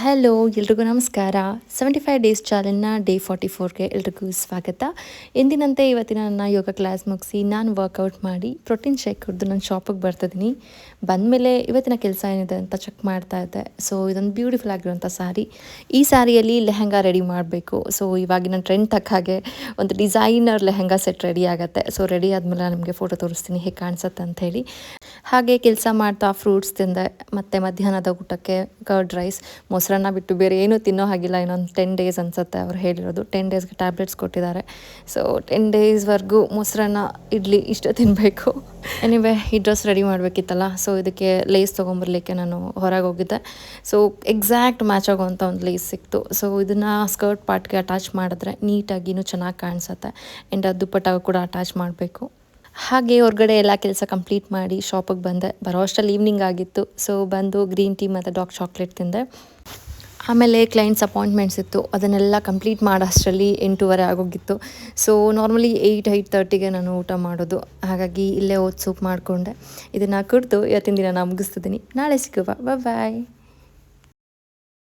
Hello ಎಲ್ರಿಗೂ ನಮಸ್ಕಾರ. 75 days ಚಾಲೆಂಜ್ನ day 44ಗೆ ಎಲ್ರಿಗೂ ಸ್ವಾಗತ. ಎಂದಿನಂತೆ ಇವತ್ತಿನ ನನ್ನ ಯೋಗ ಕ್ಲಾಸ್ ಮುಗಿಸಿ ನಾನು ವರ್ಕೌಟ್ ಮಾಡಿ ಪ್ರೋಟೀನ್ ಶೇಕ್ ಕುಡಿದು ನಾನು ಶಾಪಿಗೆ ಬರ್ತಿದ್ದೀನಿ. ಬಂದಮೇಲೆ ಇವತ್ತಿನ ಕೆಲಸ ಏನಿದೆ ಅಂತ ಚೆಕ್ ಮಾಡ್ತಾ ಇದ್ದೆ. ಸೊ ಇದೊಂದು ಬ್ಯೂಟಿಫುಲ್ ಆಗಿರುವಂಥ ಸ್ಯಾರಿ. ಈ ಸ್ಯಾರಿಯಲ್ಲಿ ಲೆಹಂಗಾ ರೆಡಿ ಮಾಡಬೇಕು. ಸೊ ಇವಾಗಿನ ಟ್ರೆಂಡ್ ತಕ್ಕ ಹಾಗೆ ಒಂದು ಡಿಸೈನರ್ ಲೆಹಂಗಾ ಸೆಟ್ ರೆಡಿ ಆಗುತ್ತೆ. ಸೊ ರೆಡಿ ಆದಮೇಲೆ ನಾನು ನಿಮಗೆ ಫೋಟೋ ತೋರಿಸ್ತೀನಿ ಹೇಗೆ ಕಾಣಿಸುತ್ತೆ ಅಂಥೇಳಿ. ಹಾಗೆ ಕೆಲಸ ಮಾಡ್ತಾ ಫ್ರೂಟ್ಸ್ ತಿಂದೆ. ಮತ್ತು ಮಧ್ಯಾಹ್ನದ ಊಟಕ್ಕೆ ಕರ್ಡ್ ರೈಸ್, ಮೊಸರನ್ನ ಬಿಟ್ಟು ಬೇರೆ ಏನೂ ತಿನ್ನೋ ಹಾಗಿಲ್ಲ. ಇನ್ನೊಂದು 10 ಡೇಸ್ ಅನಿಸುತ್ತೆ ಅವ್ರು ಹೇಳಿರೋದು. 10 ಡೇಸ್ಗೆ ಟ್ಯಾಬ್ಲೆಟ್ಸ್ ಕೊಟ್ಟಿದ್ದಾರೆ. ಸೊ 10 ಡೇಸ್ವರೆಗೂ ಮೊಸರನ್ನ ಇಡ್ಲಿ ಇಷ್ಟು ತಿನ್ನಬೇಕು. ಎನಿವೆ ಈ ಡ್ರೆಸ್ ರೆಡಿ ಮಾಡಬೇಕಿತ್ತಲ್ಲ, ಸೊ ಇದಕ್ಕೆ ಲೇಸ್ ತೊಗೊಂಬರ್ಲಿಕ್ಕೆ ನಾನು ಹೊರಗೆ ಹೋಗಿದ್ದೆ. ಸೊ ಎಕ್ಸಾಕ್ಟ್ ಮ್ಯಾಚ್ ಆಗೋವಂಥ ಒಂದು ಲೇಸ್ ಸಿಕ್ತು. ಸೊ ಇದನ್ನು ಸ್ಕರ್ಟ್ ಪಾರ್ಟ್ಗೆ ಅಟ್ಯಾಚ್ ಮಾಡಿದ್ರೆ ನೀಟಾಗಿ ಇನ್ನೂ ಚೆನ್ನಾಗಿ ಕಾಣಿಸುತ್ತೆ. ಆ್ಯಂಡ್ ದುಪ್ಪಟ್ಟಾಗ ಕೂಡ ಅಟ್ಯಾಚ್ ಮಾಡಬೇಕು. ಹಾಗೆ ಹೊರಗಡೆ ಎಲ್ಲ ಕೆಲಸ ಕಂಪ್ಲೀಟ್ ಮಾಡಿ ಶಾಪಿಗೆ ಬಂದೆ. ಬರೋ ಅಷ್ಟರಲ್ಲಿ ಈವ್ನಿಂಗ್ ಆಗಿತ್ತು. ಸೊ ಬಂದು ಗ್ರೀನ್ ಟೀ ಮತ್ತು ಡಾರ್ಕ್ ಚಾಕ್ಲೇಟ್ ತಿಂದೆ. ಆಮೇಲೆ ಕ್ಲೈಂಟ್ಸ್ ಅಪಾಯಿಂಟ್ಮೆಂಟ್ಸ್ ಇತ್ತು, ಅದನ್ನೆಲ್ಲ ಕಂಪ್ಲೀಟ್ ಮಾಡೋ ಅಷ್ಟರಲ್ಲಿ 8:30 ಆಗೋಗಿತ್ತು. ಸೊ ನಾರ್ಮಲಿ 8:30ಗೆ ನಾನು ಊಟ ಮಾಡೋದು. ಹಾಗಾಗಿ ಇಲ್ಲೇ ಓಟ್ ಸೂಪ್ ಮಾಡಿಕೊಂಡೆ. ಇದನ್ನು ಕುಡಿದು ಇವತ್ತಿನ ದಿನ ನಾನು ಮುಗಿಸ್ತಿದ್ದೀನಿ. ನಾಳೆ ಸಿಗುವ. ಬಾಯ್.